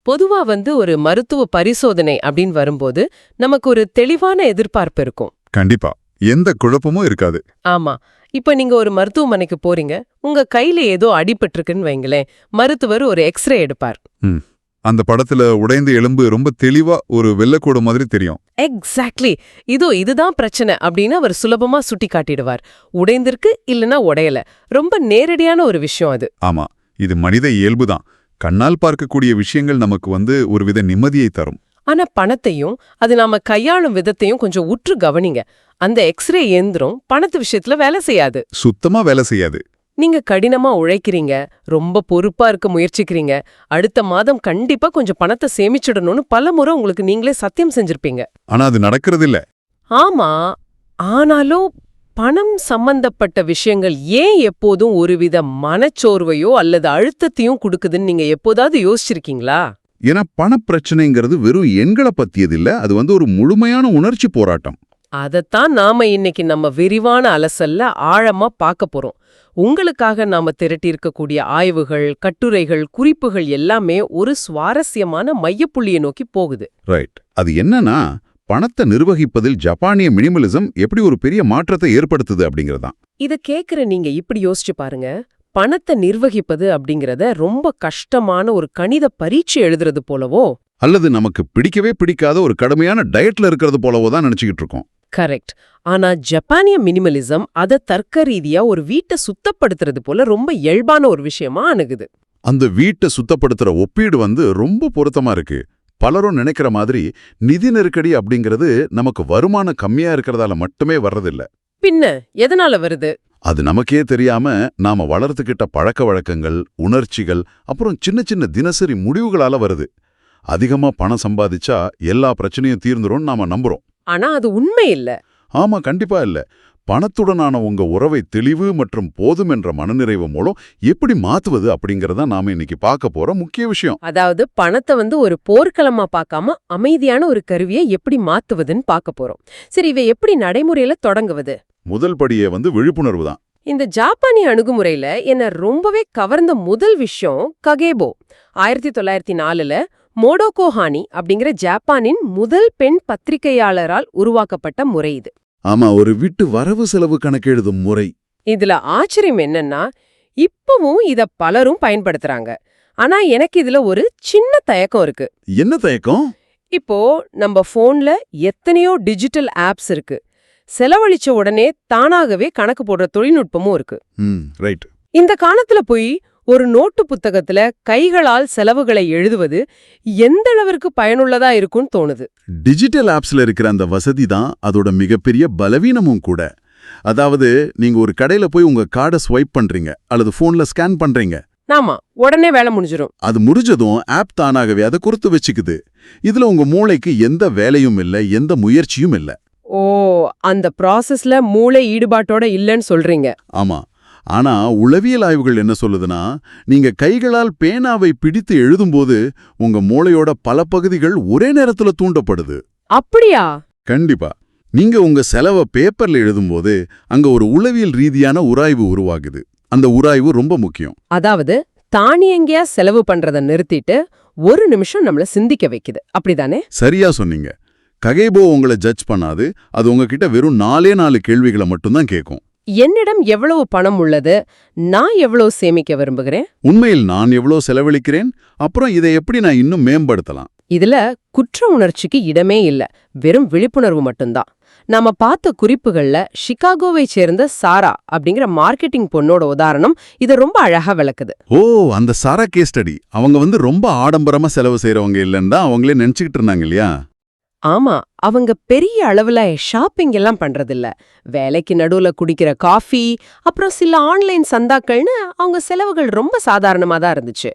பொதுவா ஒரு மருத்துவ பரிசோதனை அப்படின்னு வரும்போது நமக்கு ஒரு தெளிவான எதிர்பார்ப்பு இருக்கும். கண்டிப்பா, எந்த குழப்பமும் இருக்காது. ஆமா. இப்ப நீங்க ஒரு மருத்துவமனைக்கு போறீங்க, உங்க கையில ஏதோ அடிபட்டிருக்குன்னு வைங்களேன், மருத்துவர் ஒரு எக்ஸ்ரே எடுப்பார். அந்த படத்துல உடைந்த எலும்பு ரொம்ப தெளிவா ஒரு வெள்ளக்கூட மாதிரி தெரியும். எக்ஸாக்ட்லி. இதுதான் பிரச்சனை அப்படின்னு அவர் சுலபமா சுட்டி காட்டிடுவார். உடைந்திருக்கு இல்லனா உடையல. ரொம்ப நேரடியான ஒரு விஷயம் அது. ஆமா, இது மனித இயல்புதான். கண்ணால் பார்க்கக்கூடிய விஷயங்கள் நமக்கு ஒருவித நிம்மதியை தரும். ஆனா பணத்தையும் அது நாம கையாளும் விதத்தையும் கொஞ்சம் உற்று கவனிங்க. அந்த எக்ஸ்ரே இயந்திரம் பணத்து விஷயத்துல வேலை செய்யாது. சுத்தமா வேலை செய்யாது. நீங்க கடினமா உழைக்கிறீங்க, ரொம்ப பொறுப்பா இருக்க முயற்சிக்கிறீங்க, அடுத்த மாதம் கண்டிப்பா கொஞ்சம் பணத்தை சேமிச்சிடணும்னு பலமுறை உங்களுக்கு நீங்களே சத்தியம் செஞ்சிருப்பீங்க. ஆனா அது நடக்கிறதில்ல. ஆமா. ஆனாலும் பணம் சம்பந்தப்பட்ட விஷயங்கள் ஏன் எப்போதும் ஒருவித மனச்சோர்வையோ அல்லது அழுத்தத்தையும் கொடுக்குதுன்னு நீங்க எப்போதாவது யோசிச்சிருக்கீங்களா? ஏன்னா பணப்பிரச்சனைங்கிறது வெறும் எண்களை பத்தியதில்ல, அது ஒரு முழுமையான உணர்ச்சி போராட்டம். அதத்தான் நாம இன்னைக்கு நம்ம விரிவான அலசல்ல ஆழமா பார்க்க போறோம். உங்களுக்காக நாம திரட்டியிருக்கக்கூடிய ஆய்வுகள், கட்டுரைகள், குறிப்புகள் எல்லாமே ஒரு சுவாரஸ்யமான மையப்புள்ளியை நோக்கி போகுது. ரைட். அது என்னன்னா, பணத்தை நிர்வகிப்பதில் ஜப்பானிய மினிமலிசம் எப்படி ஒரு பெரிய மாற்றத்தை ஏற்படுத்துது அப்படிங்கறதான். இத கேக்குற நீங்க இப்படி யோசிச்சு பாருங்க. பணத்தை நிர்வகிப்பது அப்படிங்கறத ரொம்ப கஷ்டமான ஒரு கணித பரீட்சை எழுதுறது போலவோ, அல்லது நமக்கு பிடிக்கவே பிடிக்காத ஒரு கடுமையான டயட்ல இருக்கிறது போலவோ தான் நினைச்சுக்கிட்டு இருக்கோம். கரெக்ட். ஆனா ஜப்பானிய மினிமலிசம் அத தர்க்க ரீதியா ஒரு வீட்டை சுத்தப்படுத்துறது போல ரொம்ப இயல்பான ஒரு விஷயமா அணுகுது. அந்த வீட்டை சுத்தப்படுத்துற ஒப்பீடு ரொம்ப பொருத்தமா இருக்கு. பலரும் நினைக்கிற மாதிரி நிதி நெருக்கடி அப்படிங்கிறது நமக்கு வருமானம் கம்மியா இருக்கிறதால மட்டுமே வர்றதில்ல. பின்ன எதனால வருது? அது நமக்கே தெரியாம நாம வளர்த்துக்கிட்ட பழக்க வழக்கங்கள், உணர்ச்சிகள், அப்புறம் சின்ன சின்ன தினசரி முடிவுகளால வருது. அதிகமா பணம் சம்பாதிச்சா எல்லா பிரச்சனையும் தீர்ந்துரும் நாம நம்புறோம். ஆனா அது உண்மை இல்ல. ஆமா, கண்டிப்பா இல்ல. பணத்துடனான உங்க உறவை தெளிவு மற்றும் போதும் என்ற மனநிறைவு மூலம் எப்படி மாத்துவது அப்படிங்கறத நாம இன்னைக்கு பார்க்க போற முக்கிய விஷயம். அதாவது பணத்தை ஒரு போர்க்களமா பார்க்காம அமைதியான ஒரு கருவியை எப்படி மாத்துவதுன்னு பார்க்க போறோம். சரி, இவை எப்படி நடைமுறையில தொடங்குவது? முதல் படியே விழிப்புணர்வு தான். இந்த ஜப்பானிய அணுகுமுறையில என்ன ரொம்பவே கவர்ந்த முதல் விஷயம் ககேபோ. 1904ல மோடோகோ ஹானி அப்படிங்கிற ஜப்பானின் முதல் பெண் பத்திரிகையாளரால் உருவாக்கப்பட்ட முறை இது. ஆமா, ஒரு வீட்டு வரவு செலவு கணக்கெழுதும் முறை. இதுல ஆச்சரியம் என்னன்னா, இப்பவும் இத பலரும் பயன்படுத்துறாங்க. ஆனா எனக்கு இதுல ஒரு சின்ன தயக்கம் இருக்கு. என்ன தயக்கம்? இப்போ நம்ம போன்ல எத்தனையோ டிஜிட்டல் ஆப்ஸ் இருக்கு. செலவழிச்ச உடனே தானாகவே கணக்கு போடுற தொழில்நுட்பமும் இருக்கு. ரைட். இந்த காலத்துல போய் ஒரு நோட்டு புத்தகத்துல கைகளால் செலவுகளை எழுதுவது எந்த அளவிற்கு பயனுள்ளதா இருக்கும்னு தோணுது. டிஜிட்டல் ஆப்ஸ்ல இருக்கிற அந்த வசதி தான் அதோட மிகப்பெரிய பலவீனமும் கூட. அதாவது நீங்க ஒரு கடையில போய் உங்க கார்டை ஸ்வைப் பண்றீங்க அல்லது போன்ல ஸ்கேன் பண்றீங்க. ஆமா, உடனே வேலை முடிஞ்சிரும். அது முடிஞ்சதும் ஆப் தானாகவே அதை குறித்து வச்சுக்குது. இதுல உங்க மூளைக்கு எந்த வேலையும் இல்ல, எந்த முயற்சியும் இல்ல. ஓ, அந்த ப்ராசஸ்ல மூளை ஈடுபாட்டோட இல்லன்னு சொல்றீங்க. ஆமா. ஆனா உளவியல் ஆய்வுகள் என்ன சொல்லுதுன்னா, நீங்க கைகளால் பேனாவை பிடித்து எழுதும்போது உங்க மூளையோட பல பகுதிகள் ஒரே நேரத்துல தூண்டப்படுது. அப்படியா? கண்டிப்பா. நீங்க உங்க செலவை பேப்பர்ல எழுதும்போது அங்க ஒரு உளவியல் ரீதியான உராய்வு உருவாகுது. அந்த உராய்வு ரொம்ப முக்கியம். அதாவது தானியங்கியா செலவு பண்றத நிறுத்திட்டு ஒரு நிமிஷம் நம்மள சிந்திக்க வைக்குது. அப்படிதானே? சரியா சொன்னீங்க. ககேபோ உங்களை ஜட்ஜ் பண்ணாது. அது உங்ககிட்ட வெறும் 4 கேள்விகளை மட்டும்தான் கேட்கும். என்னிடம் எவ்வளவு பணம் உள்ளது, நான் எவ்வளவு சேமிக்க விரும்புகிறேன், உண்மையில் நான் எவ்வளவு செலவழிக்கிறேன், அப்புறம் இதை எப்படி நான் இன்னும் மேம்படுத்தலாம். இதுல குற்ற உணர்ச்சிக்கு இடமே இல்ல, வெறும் விழிப்புணர்வு மட்டும்தான். நாம பார்த்த குறிப்புகள்ல சிகாகோவை சேர்ந்த சாரா அப்படிங்கிற மார்க்கெட்டிங் பொண்ணோட உதாரணம் இதை ரொம்ப அழகா விளக்குது. ஓ, அந்த சாரா கேஸ் ஸ்டடி. அவங்க ரொம்ப ஆடம்பரமா செலவு செய்யறவங்க இல்லைன்னு தான் அவங்களே நினைச்சுக்கிட்டு இருந்தாங்க இல்லையா? ஆமா, அவங்க பெரிய அளவுல ஷாப்பிங் எல்லாம் பண்றதில்ல. வேலைக்கு நடுவுல குடிக்கிற காஃபி, அப்புறம் சில ஆன்லைன் சந்தாக்கள்னு அவங்க செலவுகள் ரொம்ப சாதாரணமா தான் இருந்துச்சு.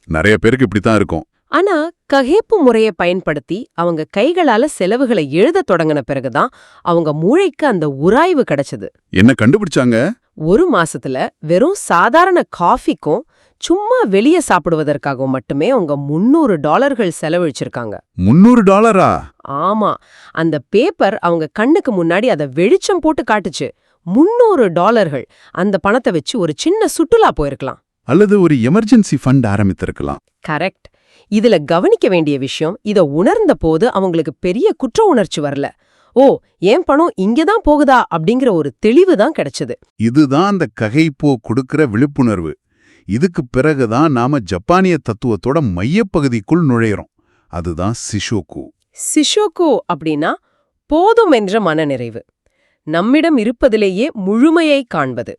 நிறைய பேருக்கு இப்படித்தான் இருக்கும். ஆனா ககேப்பு முறையை பயன்படுத்தி அவங்க கைகளால செலவுகளை எழுத தொடங்கின பிறகுதான் அவங்க மூளைக்கு அந்த உராய்வு கிடைச்சது. என்ன கண்டுபிடிச்சாங்க? ஒரு மாசத்துல வெறும் சாதாரண காஃபிக்கும் சும்மா வெளியே சாப்பிடுவதற்காக மட்டுமே அவங்க $300 செலவழிச்சிருக்காங்க. $300? ஆமா, அந்த பேப்பர் அவங்க கண்ணுக்கு முன்னாடி அதை வெளிச்சம் போட்டு காட்டுச்சு. $300. அந்த பணத்தை வச்சு ஒரு சின்ன சுற்றுலா போயிருக்கலாம். அல்லது ஒரு எமர்ஜென்சி ஃபண்ட் ஆரம்பித்திருக்கலாம். கரெக்ட். இதுல கவனிக்க வேண்டிய விஷயம், இத உணர்ந்த போது அவங்களுக்கு பெரிய குற்ற உணர்ச்சி வரல. ஓ, ஏன் பணம் இங்கதான் போகுதா அப்படிங்கிற ஒரு தெளிவு தான் கிடைச்சது. இதுதான் அந்த ககைப்போ கொடுக்கிற விழிப்புணர்வு. இதுக்கு பிறகுதான் நாம ஜப்பானிய தத்துவத்தோட மையப்பகுதிக்குள் நுழையிறோம். அதுதான் சிஷோகு. சிஷோகு அப்படின்னா போதும் என்ற மனநிறைவு, நம்மிடம் இருப்பதிலேயே முழுமையை காண்பது.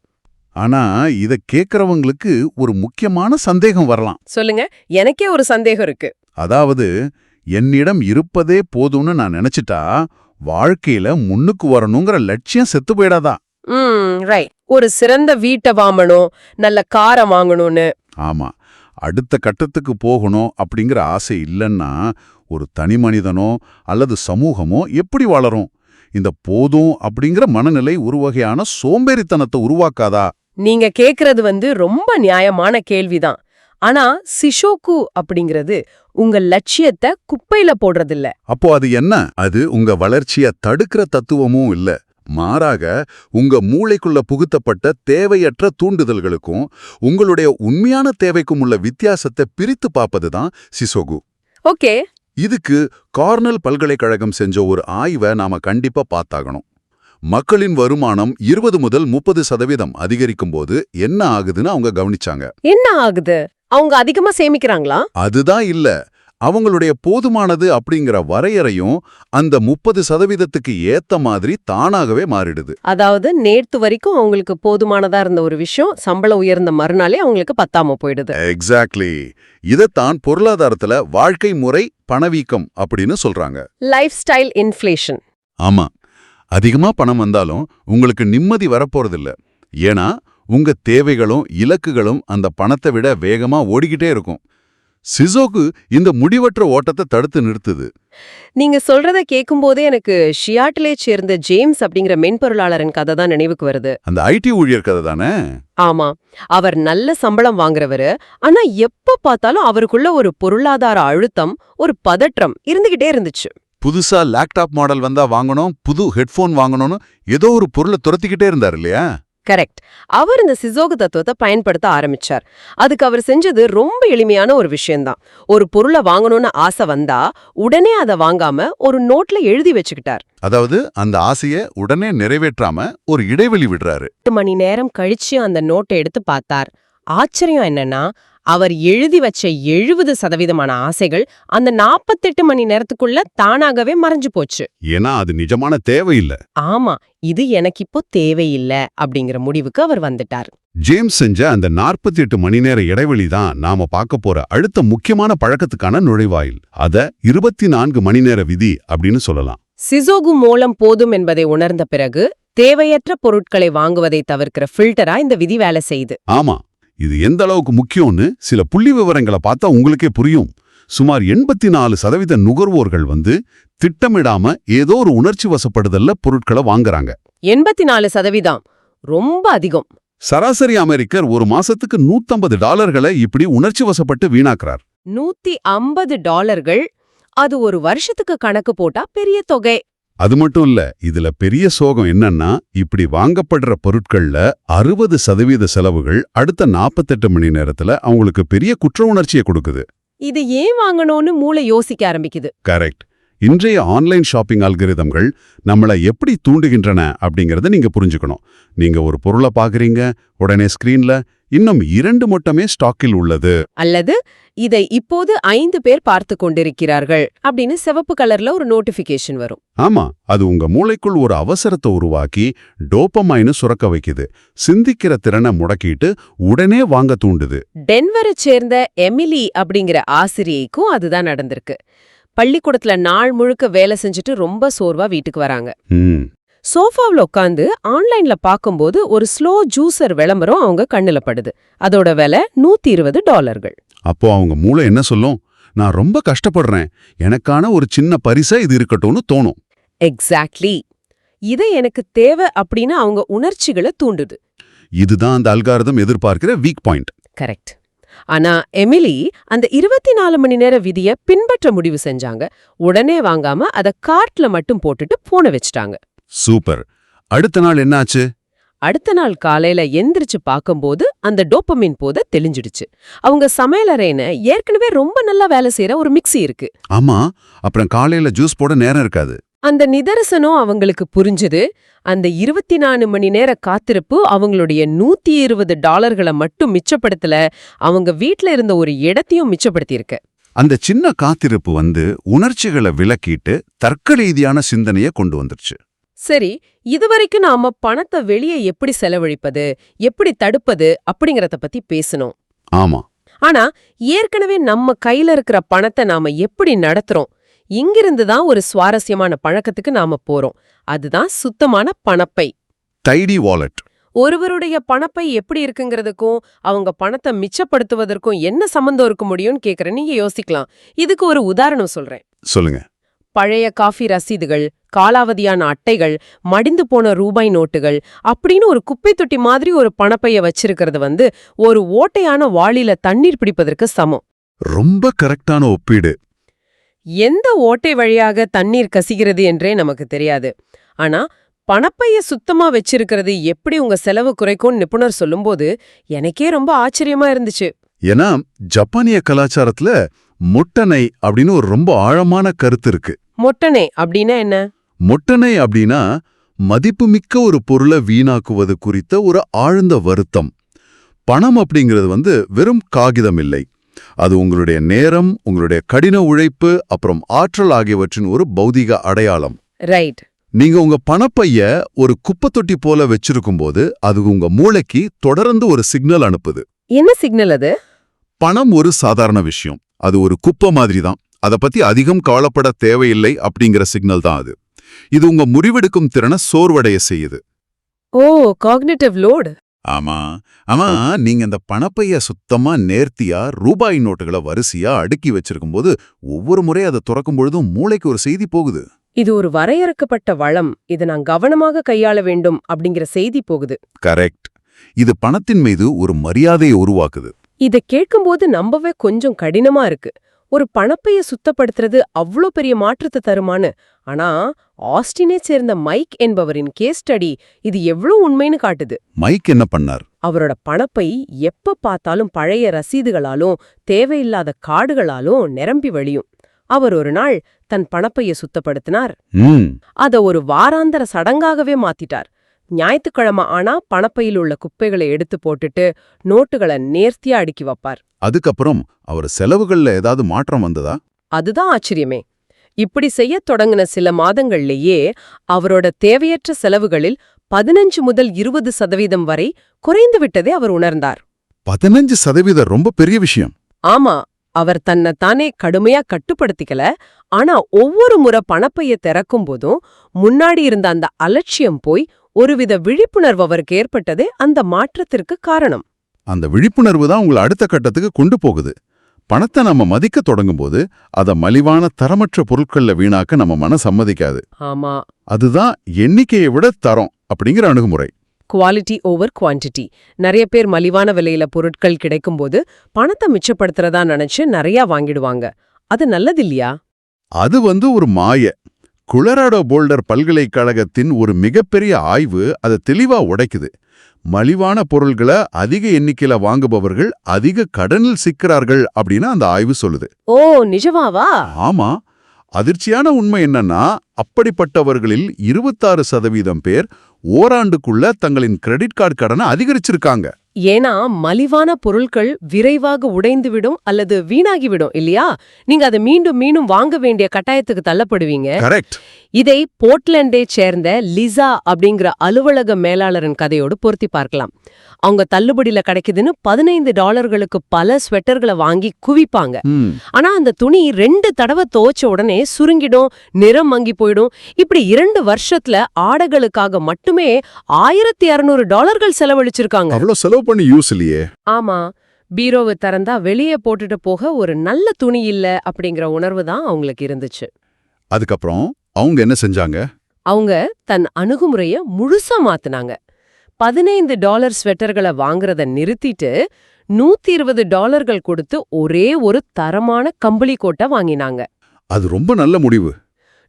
ஆனா இத கேக்குறவங்களுக்கு ஒரு முக்கியமான சந்தேகம் வரலாம். சொல்லுங்க, எனக்கே ஒரு சந்தேகம் இருக்கு. அதாவது, என்னிடம் இருப்பதே போதும்னு நான் நினைச்சிட்டா வாழ்க்கையில முன்னுக்கு வரணுங்கிற லட்சியம் செத்து போயிடாதா? ரைட். ஒரு சிறந்த வீட்டை வாங்கணும், நல்ல காரை வாங்கணும்னு. ஆமா, அடுத்த கட்டத்துக்கு போகணும் அப்படிங்கிற ஆசை இல்லைன்னா ஒரு தனி மனிதனோ அல்லது சமூகமோ எப்படி வளரும்? இந்த போதும் அப்படிங்கிற மனநிலை ஒரு வகையான சோம்பேறித்தனத்தை உருவாக்காதா? நீங்க கேக்குறது ரொம்ப நியாயமான கேள்விதான். ஆனா சிஷோகு அப்படிங்கிறது உங்க லட்சியத்தை குப்பையில போடுறதில்ல. அப்போ அது என்ன? அது உங்க வளர்ச்சிய தடுக்கிற தத்துவமும் இல்ல. மாறாக, உங்க மூளைக்குள்ள புகுத்தப்பட்ட தேவையற்ற தூண்டுதல்களுக்கும் உங்களுடைய உண்மையான தேவைக்கும் உள்ள வித்தியாசத்தை பிரித்து பார்ப்பதுதான் சிஷோகு. ஓகே. இதுக்கு கார்னல் பல்கலைக்கழகம் செஞ்ச ஒரு ஆய்வை நாம கண்டிப்பா பார்த்தாகணும். மக்களின் வருமானம் 20 முதல் 30% அதிகரிக்கும் போது என்ன ஆகுதுன்னு அவங்க கவனிச்சாங்க. என்ன ஆகுது? அவங்க அதிகமா சேமிக்கிறாங்களா? அதுதான் இல்ல, அவங்களுடைய போதுமானது அப்படிங்கிற வரையறையும் அந்த 30%க்கு ஏத்த மாதிரி தானாகவே மாறிடுது. அதாவது நேத்து வரைக்கும் அவங்களுக்கு போதுமானதா இருந்த ஒரு விஷயம் சம்பளம் உயர்ந்த மறுநாளே அவங்களுக்கு பத்தாம போயிடுது. எக்ஸாக்ட்லி. இதத்தான் பொருளாதாரத்துல வாழ்க்கை முறை பணவீக்கம் அப்படின்னு சொல்றாங்க. Life style inflation. ஆமா, அதிகமா பணம் வந்தாலும் உங்களுக்கு நிம்மதி வரப்போறதில்ல. ஏன்னா உங்க தேவைகளும் இலக்குகளும் அந்த பணத்தை விட வேகமா ஓடிக்கிட்டே இருக்கும். சிஷோகு இந்த முடிவற்ற ஓட்டத்தை தடுத்து நிறுத்துது. நீங்க சொல்றத கேட்கும்போதே எனக்கு ஷியாட்டிலே சேர்ந்த ஜேம்ஸ் அப்படிங்கிற மென்பொருளாளரின் கதை தான் நினைவுக்கு வருது. அந்த ஐடி ஊழியர் கதை தானே? ஆமா, அவர் நல்ல சம்பளம் வாங்குறவரு. ஆனா எப்ப பார்த்தாலும் அவருக்குள்ள ஒரு பொருளாதார அழுத்தம், ஒரு பதற்றம் இருந்துகிட்டே இருந்துச்சு. புதுசா லேப்டாப் மாடல் வந்தா வாங்கணும், புது ஹெட்போன் வாங்கணும்னு ஏதோ ஒரு பொருளை துரத்திக்கிட்டே இருந்தார் இல்லையா? கரெக்ட். அவர் இந்த சிஷோகு தத்துவத்தை பயன்படுத்த ஆரம்பிச்சார். அதுக்கு அவர் செஞ்சது ரொம்ப எளிமையான ஒரு விஷயம்தான். ஒரு பொருளை வாங்கணும்னு ஆசை வந்தா உடனே அதை வாங்காம ஒரு நோட்ல எழுதி வச்சுக்கிட்டார். அதாவது அந்த ஆசையை உடனே நிறைவேற்றாம ஒரு இடைவெளி விடுறாரு. 8 மணி நேரம் கழிச்சு அந்த நோட்டை எடுத்து பார்த்தார். ஆச்சரியம் என்னன்னா, அவர் எழுதி வச்ச 70% ஆசைகள் அந்த 48 மணி நேரத்துக்குள்ள தானாகவே மறைஞ்சு போச்சு. ஏன்னா அது நிஜமான தேவையில்லை. ஆமா, இது எனக்கு இப்போ தேவையில்ல அப்படிங்கிற முடிவுக்கு அவர் வந்துட்டார். ஜேம்ஸ் செஞ்ச அந்த 48 மணி நேர இடைவெளி தான் நாம பார்க்க போற அடுத்த முக்கியமான பழக்கத்துக்கான நுழைவாயில். அத 24 மணி நேர விதி அப்படின்னு சொல்லலாம். சிஷோகு மூலம் போதும் என்பதை உணர்ந்த பிறகு தேவையற்ற பொருட்களை வாங்குவதை தவிர்க்கிற ஃபில்டரா இந்த விதி வேலை செய்யுது. ஆமா, இது எந்த அளவுக்கு முக்கியம்னு சில புள்ளி விவரங்களை பார்த்தா உங்களுக்கே புரியும். சுமார் 84% நுகர்வோர்கள் திட்டமிடாம ஏதோ ஒரு உணர்ச்சி வசப்படுதல்ல பொருட்களை வாங்குறாங்க. 84%, ரொம்ப அதிகம். சராசரி அமெரிக்கர் ஒரு மாசத்துக்கு $150 இப்படி உணர்ச்சி வசப்பட்டு வீணாக்குறார். $150? அது ஒரு வருஷத்துக்கு கணக்கு போட்டா பெரிய தொகை. அது மட்டும் இல்ல, இதுல பெரிய சோகம் என்னன்னா, இப்படி வாங்கப்படுற பொருட்கள்ல 60% செலவுகள் அடுத்த 48 மணி நேரத்துல அவங்களுக்கு பெரிய குற்ற உணர்ச்சியை கொடுக்குது. இது ஏன் வாங்கணும்னு மூளை யோசிக்க ஆரம்பிக்குது. கரெக்ட். இன்றைய ஆன்லைன் ஷாப்பிங் அல்கரிதம்கள் நம்மளை எப்படி தூண்டுகின்றன அப்படிங்கறத நீங்க புரிஞ்சுக்கணும். நீங்க ஒரு பொருளை பாக்குறீங்க, உடனே ஸ்கிரீன்ல இன்னும் 2 மட்டுமே ஸ்டாக்கில் உள்ளது, அல்லது இதை இப்போது 5 பேர் பார்த்து கொண்டிருக்கிறார்கள் அப்படின்னு சிவப்பு கலர்ல ஒரு நோட்டிபிகேஷன் வரும். ஆமா, அது உங்க மூளைக்குள் ஒரு அவசரத்தை உருவாக்கி டோபமைனை சுரக்க வைக்குது. சிந்திக்கிற திறனை முடக்கிட்டு உடனே வாங்க தூண்டுது. டென்வரை சேர்ந்த எமிலி அப்படிங்கிற ஆசிரியைக்கும் அதுதான் நடந்திருக்கு. பள்ளிக்கூடத்துல நாள் முழுக்க வேலை செஞ்சுட்டு ரொம்ப சோர்வா வீட்டுக்கு வராங்க. சோஃபாவில் உட்காந்து ஆன்லைன்ல பார்க்கும்போது ஒரு ஸ்லோ ஜூசர் விளம்பரம் அவங்க கண்ணுல படுது. அதோட விலை $120. அப்போ அவங்க மூளை என்ன சொல்லும்? நான் ரொம்ப கஷ்டப்படுறேன், எனக்கான ஒரு சின்ன பரிசா இது இருக்கட்டும்னு தோணும். எக்ஸாக்ட்லி. இதை எனக்கு தேவை அப்படின்னு அவங்க உணர்ச்சிகளை தூண்டுது. இதுதான் அந்த அல்காரிதம் எதிர்பார்க்கிற வீக் பாயிண்ட். கரெக்ட். ஆனா எமிலி அந்த 24 மணி நேர விதியை பின்பற்ற முடிவு செஞ்சாங்க. உடனே வாங்காம அதை கார்ட்ல மட்டும் போட்டுட்டு போன வச்சிட்டாங்க. சூப்பர். அடுத்த நாள் என்னாச்சு? அடுத்த நாள் காலையில எந்திரிச்சு பார்க்கும்போது அந்த டோப்பமின் போத தெளிஞ்சிடுச்சு. அவங்க சமையலறையின ஏற்கனவே ரொம்ப நல்லா வேலை செய்யற ஒரு மிக்ஸி இருக்கு. ஆமா, அப்புறம் காலையில ஜூஸ் போட நேரம் இருக்காது. அந்த நிதர்சனம் அவங்களுக்கு புரிஞ்சுது. அந்த 24 மணி நேர காத்திருப்பு அவங்களுடைய $120 மட்டும் மிச்சப்படுத்தல, அவங்க வீட்ல இருந்த ஒரு இடத்தையும் மிச்சப்படுத்தியிருக்கு. அந்த சின்ன காத்திருப்பு உணர்ச்சிகளை விலக்கிட்டு தர்க்கரீதியான சிந்தனையை கொண்டு வந்துருச்சு. சரி, இதுவரைக்கும் நாம பணத்தை வெளியே எப்படி செலவழிப்பது, எப்படி தடுப்பது அப்படிங்கறத பத்தி பேசணும். ஆமா. ஆனா ஏற்கனவே நம்ம கையில இருக்கிற பணத்தை நாம எப்படி நடத்துறோம், இங்கிருந்து தான் ஒரு சுவாரஸ்யமான பழக்கத்துக்கு நாம போறோம். அதுதான் சுத்தமான பணப்பை. Tidy wallet. ஒருவருடைய பணப்பை எப்படி இருக்குங்கிறதுக்கும் அவங்க பணத்தை மிச்சப்படுத்துவதற்கும் என்ன சம்பந்தம் இருக்க முடியும்னு கேக்குற நீங்க யோசிக்கலாம். இதுக்கு ஒரு உதாரணம் சொல்றேன். சொல்லுங்க. பழைய காஃபி ரசீதுகள், காலாவதியான அட்டைகள், மடிந்து போன ரூபாய் நோட்டுகள் அப்படின்னு ஒரு குப்பை தொட்டி மாதிரி ஒரு பணப்பைய வச்சிருக்கிறது ஒரு ஓட்டையான வாளில தண்ணீர் பிடிப்பதற்கு சமம். ரொம்ப கரெக்டான ஒப்பீடு. எந்த ஓட்டை வழியாக தண்ணீர் கசிகிறது என்றே நமக்கு தெரியாது. ஆனா பணப்பைய சுத்தமா வச்சிருக்கிறது எப்படி உங்க செலவு குறைக்கும்னு நிபுணர் சொல்லும்போது எனக்கே ரொம்ப ஆச்சரியமா இருந்துச்சு. ஏன்னா ஜப்பானிய கலாச்சாரத்துல மொட்டனை அப்படின்னு ஒரு ரொம்ப ஆழமான கருத்து இருக்கு. மொட்டனை அப்படின்னா என்ன? மொட்டனை அப்படின்னா மதிப்புமிக்க ஒரு பொருளை வீணாக்குவது குறித்த ஒரு ஆழ்ந்த வருத்தம். பணம் அப்படிங்கிறது வெறும் காகிதம் இல்லை. அது உங்களுடைய நேரம், உங்களுடைய கடின உழைப்பு, அப்புறம் ஆற்றல் ஆகியவற்றின் ஒரு பௌதிக அடையாளம். ரைட். நீங்க உங்க பணப்பைய ஒரு குப்பை தொட்டி போல வச்சிருக்கும்போது அது உங்க மூளைக்கு தொடர்ந்து ஒரு சிக்னல் அனுப்புது. என்ன சிக்னல் அது? பணம் ஒரு சாதாரண விஷயம், அது ஒரு குப்பை மாதிரி தான், அதை பத்தி அதிகம் கவலைப்பட தேவையில்லை அப்படிங்கிற சிக்னல் தான் அது. இது உங்க முடிவெடுக்கும் திறனை சோர்வடைய செய்யுது. ஓ, காக்னிட்டிவ் லோட். ஆமா ஆமா. நீங்க இந்த பணப்பைய சுத்தமா நேர்த்தியா ரூபாய் நோட்டுகளை வரிசையா அடுக்கி வச்சிருக்கும்போது ஒவ்வொரு முறை அதை துறக்கும் பொழுதும் மூளைக்கு ஒரு செய்தி போகுது. இது ஒரு வரையறுக்கப்பட்ட வளம், இதை நான் கவனமாக கையாள வேண்டும் அப்படிங்கிற செய்தி போகுது. கரெக்ட். இது பணத்தின் மீது ஒரு மரியாதையை உருவாக்குது. இதை கேட்கும்போது நம்பவே கொஞ்சம் கடினமா இருக்கு. ஒரு பணப்பைய சுத்தப்படுத்துறது அவ்வளோ பெரிய மாற்றத்தை தருமான்னு. ஆனா ஆஸ்டினை சேர்ந்த மைக் என்பவரின் கேஸ் ஸ்டடி இது எவ்வளவு உண்மைன்னு காட்டுது. மைக் என்ன பண்ணார்? அவரோட பணப்பை எப்ப பார்த்தாலும் பழைய ரசீதுகளாலும் தேவையில்லாத கார்டுகளாலும் நிரம்பி வழியும். அவர் ஒரு நாள் தன் பணப்பைய சுத்தப்படுத்தினார். அத ஒரு வாராந்தர சடங்காகவே மாத்திட்டார். ஞாயிற்றுக்கிழமை ஆனா பணப்பையில் உள்ள குப்பைகளை எடுத்து போட்டுட்டு நோட்டுகளை நேர்த்தியா அடுக்கி வைப்பார். அதுக்கப்புறம் அவர் செலவுகள்ல ஏதாவது மாற்றம் வந்ததா? அதுதான் ஆச்சரியமே. இப்படி செய்யத் தொடங்கின சில மாதங்கள்லேயே அவரோட தேவையற்ற செலவுகளில் 15 முதல் 20% வரை குறைந்து விட்டதை அவர் உணர்ந்தார். 15% ரொம்ப பெரிய விஷயம். ஆமா, அவர் தன்னைத்தானே கடுமையா கட்டுப்படுத்திக்கல. ஆனா ஒவ்வொரு முறை பணப்பைய திறக்கும் போதும் முன்னாடி இருந்த அந்த அலட்சியம் போய் ஒருவித விழிப்புணர்வு அவருக்கு ஏற்பட்டதே அந்த மாற்றத்திற்கு காரணம். அந்த விழிப்புணர்வு தான் உங்களை அடுத்த கட்டத்துக்கு கொண்டு போகுது. பணத்தை நம்ம மதிக்க தொடங்கும்போது அத மலிவான தரமற்ற பொருட்கள்ல வீணாக்க நம்ம மன சம்மதிக்காது. ஆமா, அதுதான் எண்ணிக்கையை விட தரம் அப்படிங்கிற அணுகுமுறை. Quality over quantity. நிறைய பேர் மலிவான விலையில பொருட்கள் கிடைக்கும்போது பணத்தை மிச்சப்படுத்துறதா நினைச்சு நிறைய வாங்கிடுவாங்க. அது நல்லதில்லையா? அது ஒரு மாய. கொலராடோ போல்டர் பல்கலைக்கழகத்தின் ஒரு மிகப்பெரிய ஆய்வு அதை தெளிவா உடைக்குது. மலிவான பொருள்களை அதிக எண்ணிக்கையில வாங்குபவர்கள் அதிக கடனில் சிக்கிறார்கள் அப்படின்னு அந்த ஆய்வு சொல்லுது. ஓ, நிஜமாவா? ஆமா. அதிர்ச்சியான உண்மை என்னன்னா, அப்படிப்பட்டவர்களில் 26% பேர் ஓராண்டுக்குள்ள தங்களின் கிரெடிட் கார்டு கடனை அதிகரிச்சிருக்காங்க. ஏன்னா மலிவான பொருட்கள் விரைவாக உடைந்துவிடும் அல்லது வீணாகிவிடும் இல்லையா? நீங்க அதை மீண்டும் மீண்டும் வாங்க வேண்டிய கட்டாயத்துக்கு தள்ளப்படுவீங்க. கரெக்ட். இதை போர்ட்லண்டை சேர்ந்த லிசா அப்படிங்கிற அலுவலக மேலாளரின் கதையோடு பொருத்தி பார்க்கலாம். அவங்க தள்ளுபடியில கிடைக்குதுன்னு $15 பல ஸ்வெட்டர்களை வாங்கி குவிப்பாங்க. ஆனா அந்த துணி 2 தடவை துவைச்ச உடனே சுருங்கிடும், நிறம் மங்கி போயிடும். இப்படி 2 வருஷத்துல ஆடைகளுக்காக மட்டுமே $1200 செலவழிச்சிருக்காங்க. அவ்வளவு செலவு பண்ணி யூஸ் இல்லையே. ஆமா, பீரோவை திறந்தா வெளியே போட்டுட்டு போக ஒரு நல்ல துணி இல்ல அப்படிங்கிற உணர்வு தான் அவங்களுக்கு இருந்துச்சு. அதுக்கப்புறம் அவங்க என்ன செஞ்சாங்க? அவங்க தன் அணுகுமுறைய முழுசா மாத்துனாங்க. $15 ஸ்வெட்டர்களை வாங்குறத நிறுத்திட்டு $120 கொடுத்து ஒரே ஒரு தரமான கம்பளி கோட்டை வாங்கினாங்க. அது ரொம்ப நல்ல முடிவு.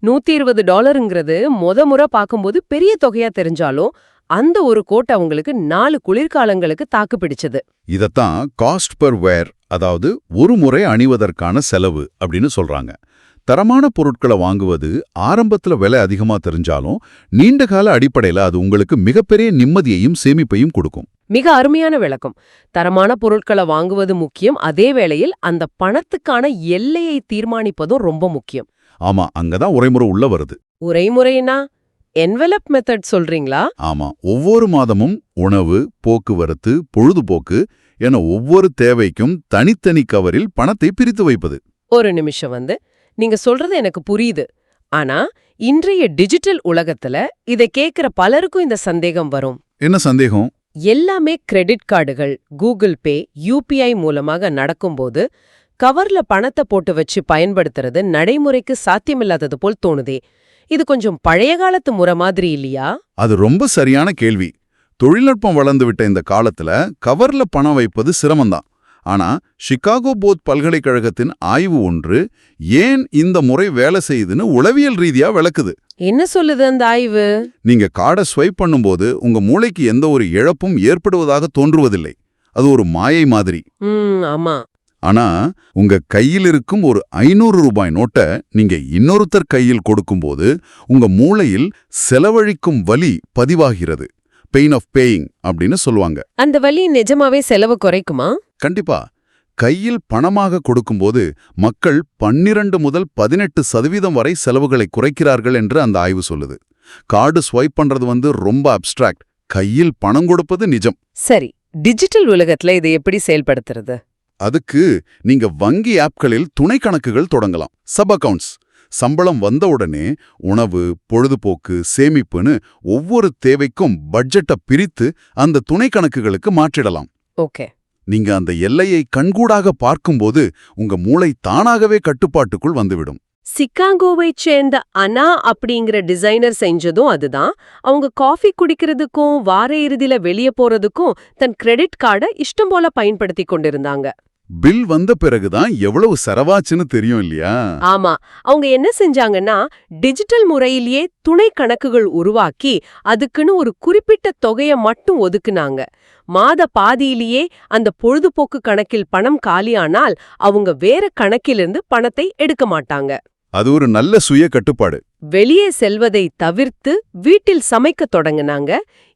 $120ங்கிறது முறை பார்க்கும்போது பெரிய தொகையா தெரிஞ்சாலும் அந்த ஒரு கோட் அவங்களுக்கு 4 குளிர்காலங்களுக்கு தாக்கு பிடிச்சது. இதத்தான் காஸ்ட் பெர் வேர், அதாவது ஒரு முறை அணிவதற்கான செலவு அப்படின்னு சொல்றாங்க. தரமான பொருட்களை வாங்குவது ஆரம்பத்துல விலை அதிகமா தெரிஞ்சாலும் நீண்டகால அடிப்படையில அது உங்களுக்கு மிகப்பெரிய நிம்மதியையும் சேமிப்பையும் கொடுக்கும். மிக அருமையான விளக்கம். தரமான பொருட்களை வாங்குவது முக்கியம், அதே வேளையில் அந்த பணத்துக்கான எல்லையை தீர்மானிப்பதும் ரொம்ப முக்கியம். ஆமா, அங்கதான் உரைமுறை உள்ள வருது. உரைமுறைனா என்வெலப் மெத்தட் சொல்றீங்களா? ஆமா, ஒவ்வொரு மாதமும் உணவு, போக்குவரத்து, பொழுதுபோக்கு என ஒவ்வொரு தேவைக்கும் தனித்தனி கவரில் பணத்தை பிரித்து வைப்பது. ஒரு நிமிஷம் நீங்க சொல்றது எனக்கு புரியுது. ஆனா இன்றைய டிஜிட்டல் உலகத்துல இதை கேக்குற பலருக்கும் இந்த சந்தேகம் வரும். என்ன சந்தேகம்? எல்லாமே கிரெடிட் கார்டுகள், கூகுள் பே, யூபிஐ மூலமாக நடக்கும்போது கவர்ல பணத்தை போட்டு வச்சு பயன்படுத்துறது நடைமுறைக்கு சாத்தியமில்லாதது போல் தோணுதே. இது கொஞ்சம் பழைய காலத்து முறை மாதிரி இல்லையா? அது ரொம்ப சரியான கேள்வி. தொழில்நுட்பம் வளர்ந்துவிட்ட இந்த காலத்துல கவர்ல பணம் வைப்பது சிரமம்தான். ஆனா சிகாகோ போத் பல்கலைக்கழகத்தின் ஆய்வு ஒன்று ஏன் இந்த முறை வேலை செய்யுதுன்னு உளவியல் ரீதியா விளக்குது. என்ன சொல்லுது அந்த ஆய்வு? நீங்க கார்டை ஸ்வைப் பண்ணும்போது உங்க மூளைக்கு எந்த ஒரு இழப்பும் ஏற்படுவதாக தோன்றுவதில்லை. அது ஒரு மாயை மாதிரி. ஆமா. ஆனா உங்க கையில் இருக்கும் ஒரு 500 ரூபாய் நோட்டை நீங்க இன்னொருத்தர் கையில் கொடுக்கும்போது உங்க மூளையில் செலவழிக்கும் வலி பதிவாகிறது. பெயின் ஆஃப் பேயிங் அப்படின்னு சொல்லுவாங்க. அந்த வலி நிஜமாவே செலவு குறைக்குமா? கண்டிப்பா. கையில் பணமாக கொடுக்கும்போது மக்கள் 12 முதல் 18% வரை செலவுகளை குறைக்கிறார்கள் என்று அந்த ஆய்வு சொல்லுது. கார்டு ஸ்வைப் பண்றது ரொம்ப அப்டிராக்ட். கையில் பணம் கொடுப்பது நிஜம். சரி, டிஜிட்டல் உலகத்துல இதை எப்படி செயல்படுத்துறது? அதுக்கு நீங்க வங்கி ஆப்களில் துணை கணக்குகள் தொடங்கலாம். Sub accounts. சம்பளம் வந்த உடனே உணவு, பொழுதுபோக்கு, சேமிப்புன்னு ஒவ்வொரு தேவைக்கும் பட்ஜெட்டை பிரித்து அந்த துணை கணக்குகளுக்கு மாற்றிடலாம். ஓகே. நீங்க அந்த எல்லையை கண்கூடாக பார்க்கும்போது உங்க மூளை தானாகவே கட்டுப்பாட்டுக்குள் வந்துவிடும். சிகாகோவைச் சேர்ந்த அனா அப்படிங்கிற டிசைனர் செஞ்சதும் அதுதான். அவங்க காஃபி குடிக்கிறதுக்கும் வார இறுதியில வெளியே போறதுக்கும் தன் கிரெடிட் கார்டை இஷ்டம் போல பயன்படுத்தி கொண்டிருந்தாங்க. பில் வந்த பிறகுதான் எவ்வளவு செலவாச்சுன்னு தெரியும் இல்லையா? ஆமா. அவங்க என்ன செஞ்சாங்கன்னா டிஜிட்டல் முறையிலேயே துணை கணக்குகள் உருவாக்கி அதுக்குன்னு ஒரு குறிப்பிட்ட தொகையை மட்டும் ஒதுக்குனாங்க. மாத பாதியிலேயே அந்த பொழுதுபோக்கு கணக்கில் பணம் காலியானால் அவங்க வேற கணக்கிலிருந்து பணத்தை எடுக்க மாட்டாங்க. அது ஒரு நல்ல சுய கட்டுப்பாடு. வெளியே செல்வதை தவிர்த்து வீட்டில் சமைக்க தொடங்கினாங்க.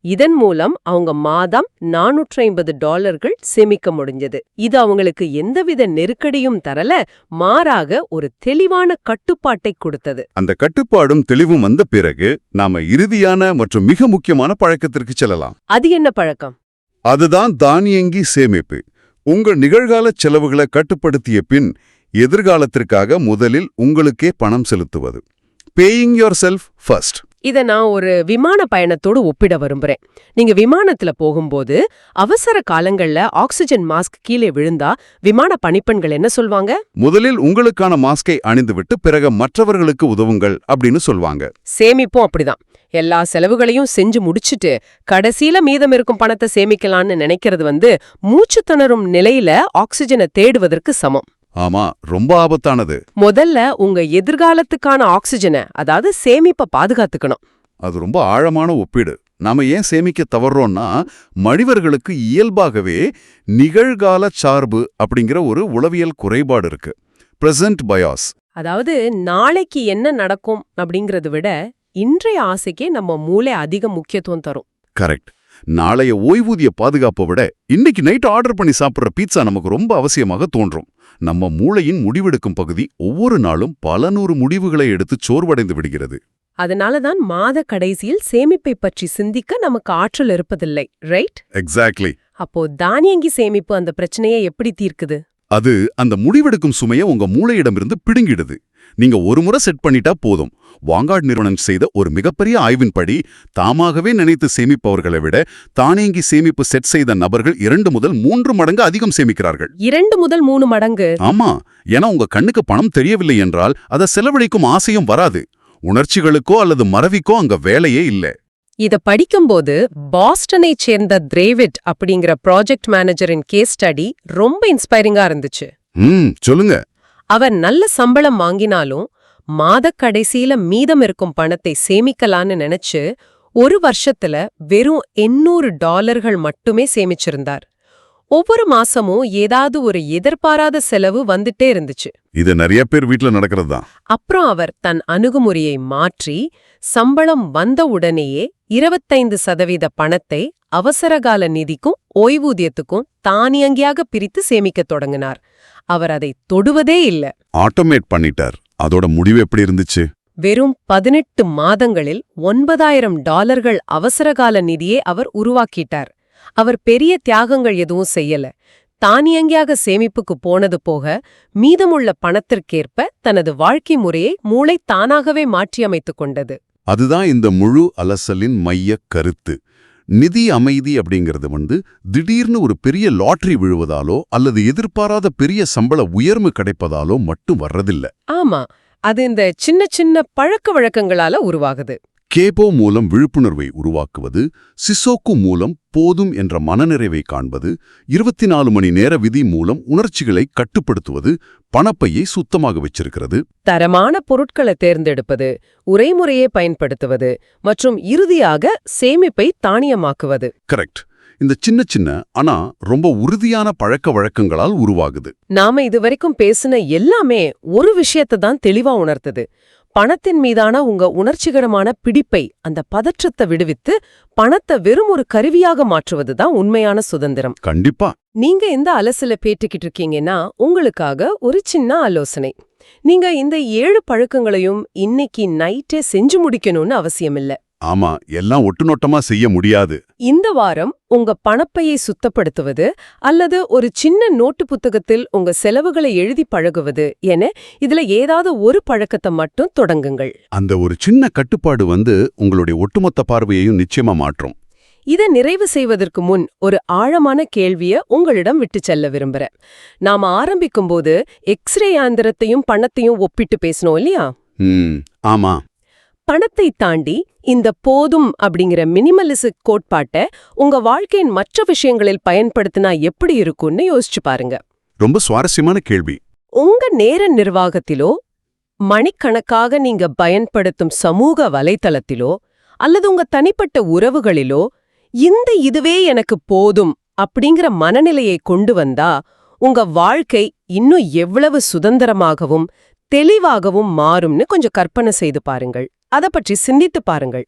இதன் மூலம் அவங்க மாதம் $450 சேமிக்க முடிஞ்சது. இது அவங்களுக்கு எந்தவித நெருக்கடியும் தரல, மாறாக ஒரு தெளிவான கட்டுப்பாட்டை கொடுத்தது. அந்த கட்டுப்பாடும் தெளிவும் வந்த பிறகு நாம இறுதியான மற்றும் மிக முக்கியமான பழக்கத்திற்கு செல்லலாம். அது என்ன பழக்கம்? அதுதான் தானியங்கி சேமிப்பு. உங்க நிகழ்கால செலவுகளை கட்டுப்படுத்திய பின் எதிர்காலத்திற்காக முதலில் உங்களுக்கே பணம் செலுத்துவது. Paying your self first. இத நான் ஒரு விமான பயணத்தோடு ஒப்பிட விரும்புறேன். நீங்க விமானத்துல போகும்போது அவசர காலங்கள்ல ஆக்சிஜன் மாஸ்க் கீழே விழுந்தா விமான பணிப்பெண்கள் என்ன சொல்வாங்க? முதலில் உங்களுக்கான மாஸ்கை அணிந்துவிட்டு பிறகு மற்றவர்களுக்கு உதவுங்கள் அப்படின்னு சொல்வாங்க. சேமிப்பும் அப்படிதான். எல்லா செலவுகளையும் செஞ்சு முடிச்சிட்டு கடைசியில மீதம் இருக்கும் பணத்தை சேமிக்கலான்னு நினைக்கிறது மூச்சு திணறும் நிலையில ஆக்சிஜனை தேடுவதற்கு சமம். ஆமா, ரொம்ப ஆபத்தானது. முதல்ல உங்க எதிர்காலத்துக்கான ஆக்சிஜனை, அதாவது சேமிப்பை பாதுகாத்துக்கணும். அது ரொம்ப ஆழமான ஒப்பீடு. நாம ஏன் சேமிக்க தவறோம்னா மனிதர்களுக்கு இயல்பாகவே நிகழ்கால சார்பு அப்படிங்கிற ஒரு உளவியல் குறைபாடு இருக்கு. Present bias. அதாவது நாளைக்கு என்ன நடக்கும் அப்படிங்கறத விட இன்றைய ஆசைக்கே நம்ம மூளை அதிக முக்கியத்துவம் தரும். கரெக்ட். நாளைய ஓய்வூதிய பாதுகாப்பை விட இன்னைக்கு நைட் ஆர்டர் பண்ணி சாப்பிட்ற பீட்சா நமக்கு ரொம்ப அவசியமாக தோன்றும். நம்ம மூளையின் முடிவெடுக்கும் பகுதி ஒவ்வொரு நாளும் பல 100 முடிவுகளை எடுத்து சோர்வடைந்து விடுகிறது. அதனாலதான் மாத கடைசியில் சேமிப்பை பற்றி சிந்திக்க நமக்கு ஆற்றல் இருப்பதில்லை, ரைட்? எக்ஸாக்ட்லி. அப்போ தானியங்கி சேமிப்பு அந்த பிரச்சனையை எப்படி தீர்க்குது? அது அந்த முடிவெடுக்கும் சுமையை உங்க மூளையிடமிருந்து பிடுங்கிடுது. நீங்க ஒரு முறை செட் பண்ணிட்டா போதும். வாங்கார்ட் நிறுவனம் செய்த ஒரு மிகப்பெரிய ஆய்வின்படி தாமாகவே நினைத்து சேமிப்பவர்களை விட தானியங்கி சேமிப்பு செட் செய்த நபர்கள் 2 முதல் 3 மடங்கு அதிகம் சேமிக்கிறார்கள். 2 முதல் 3 மடங்கு? ஆமா, ஏன்னா உங்க கண்ணுக்கு பணம் தெரியவில்லை என்றால் அதை செலவழிக்கும் ஆசையும் வராது. உணர்ச்சிகளுக்கோ அல்லது மறவிக்கோ அங்க வேலையே இல்ல. இத படிக்கும்போது பாஸ்டனைச் சேர்ந்த திரேவிட் அப்படிங்கிற ப்ராஜெக்ட் மேனேஜரின் கேஸ் ஸ்டடி ரொம்ப இன்ஸ்பைரிங்கா இருந்துச்சு. சொல்லுங்க. அவர் நல்ல சம்பளம் வாங்கினாலும் மாத கடைசியில மீதம் இருக்கும் பணத்தை சேமிக்கலான்னு நினைச்சு ஒரு வருஷத்துல வெறும் $800 மட்டுமே சேமிச்சிருந்தார். ஒவ்வொரு மாசமும் ஏதாவது ஒரு எதிர்பாராத செலவு வந்துட்டே இருந்துச்சு. இது நிறைய பேர் வீட்ல நடக்கிறது தான். அப்புறம் அவர் தன் அணுகுமுறையை மாற்றி சம்பளம் வந்த உடனேயே 25% பணத்தை அவசரகால நிதிக்கும் ஓய்வூதியத்துக்கும் தானியங்கியாக பிரித்து சேமிக்கத் தொடங்கினார். அவர் அதை தொடுவதே இல்ல. ஆட்டோமேட் பண்ணிட்டார். அதோட முடிவு எப்படி இருந்துச்சு? வெறும் 18 மாதங்களில் $9,000 அவசரகால நிதியை அவர் உருவாக்கிட்டார். அவர் பெரிய தியாகங்கள் எதுவும் செய்யல. தானியங்கியாக சேமிப்புக்கு போனது போக மீதமுள்ள பணத்திற்கேற்ப தனது வாழ்க்கை முறையை மூளை தானாகவே மாற்றியமைத்துக் கொண்டது. அதுதான் இந்த முழு அலசலின் மையக் கருத்து. நிதி அமைதி அப்படிங்கிறது திடீர்னு ஒரு பெரிய லாட்டரி விழுவதாலோ அல்லது எதிர்பாராத பெரிய சம்பள உயர்வு கிடைப்பதாலோ மட்டும் வர்றதில்ல. ஆமா, அது இந்த சின்ன சின்ன பழக்க வழக்கங்களால உருவாகுது. கேபோ மூலம் விழிப்புணர்வை உருவாக்குவது, சிசோக்கு மூலம் போதும் என்ற மனநிறைவை காண்பது, 24 மணி நேர விதி மூலம் உணர்ச்சிகளை கட்டுப்படுத்துவது, பணப்பையை சுத்தமாக வச்சிருக்கிறது, தரமான பொருட்களை தேர்ந்தெடுப்பது, உரைமுறையை பயன்படுத்துவது மற்றும் இறுதியாக சேமிப்பை தானியமாக்குவது. கரெக்ட். இந்த சின்ன சின்ன ஆனா ரொம்ப உறுதியான பழக்க வழக்கங்களால் உருவாகுது. நாம இதுவரைக்கும் பேசின எல்லாமே ஒரு விஷயத்தை தான் தெளிவா உணர்த்துது. பணத்தின் மீதான உங்க உணர்ச்சிகரமான பிடிப்பை, அந்த பதற்றத்தை விடுவித்து பணத்தை வெறும் ஒரு கருவியாக மாற்றுவதுதான் உண்மையான சுதந்திரம். கண்டிப்பா. நீங்க இந்த அலசல பேட்டுக்கிட்டு இருக்கீங்கன்னா உங்களுக்காக ஒரு சின்ன ஆலோசனை. நீங்க இந்த 7 பழக்கங்களையும் இன்னைக்கு நைட்டே செஞ்சு முடிக்கணும்னு அவசியமில்ல. ஆமா, எல்லாம் ஒட்டுநோட்டமா செய்ய முடியாது. இந்த வாரம் உங்க பணப்பையை சுத்தப்படுத்துவது அல்லது ஒரு சின்ன நோட்டு புத்தகத்தில் உங்க செலவுகளை எழுதி பழகுவது என இதுல ஏதாவது ஒரு பழக்கத்தை மட்டும் தொடங்குங்கள். அந்த ஒரு சின்ன கட்டுப்பாடு உங்களுடைய ஒட்டுமொத்த பார்வையையும் நிச்சயமா மாற்றும். இதை நிறைவு செய்வதற்கு முன் ஒரு ஆழமான கேள்விய உங்களிடம் விட்டு செல்ல விரும்புறேன். நாம ஆரம்பிக்கும்போது எக்ஸ்ரே யாந்திரத்தையும் பணத்தையும் ஒப்பிட்டு பேசணும் இல்லையா? ஆமா. பணத்தை தாண்டி இந்த போதும் அப்படிங்கிற மினிமலிஸ்ட் கோட்பாட்டை உங்க வாழ்க்கையின் மற்ற விஷயங்களில் பயன்படுத்தினா எப்படி இருக்கும்னு யோசிச்சு பாருங்க. ரொம்ப சுவாரஸ்யமான கேள்வி. உங்க நேர நிர்வாகத்திலோ, மணிக்கணக்காக நீங்க பயன்படுத்தும் சமூக வலைத்தளத்திலோ அல்லது உங்க தனிப்பட்ட உறவுகளிலோ இதுவே எனக்கு போதும் அப்படிங்கிற மனநிலையை கொண்டு வந்தா உங்க வாழ்க்கை இன்னும் எவ்வளவு சுதந்திரமாகவும் தெளிவாகவும் மாறும்னு கொஞ்சம் கற்பனை செய்து பாருங்கள். அத பற்றி சிந்தித்து பாருங்கள்.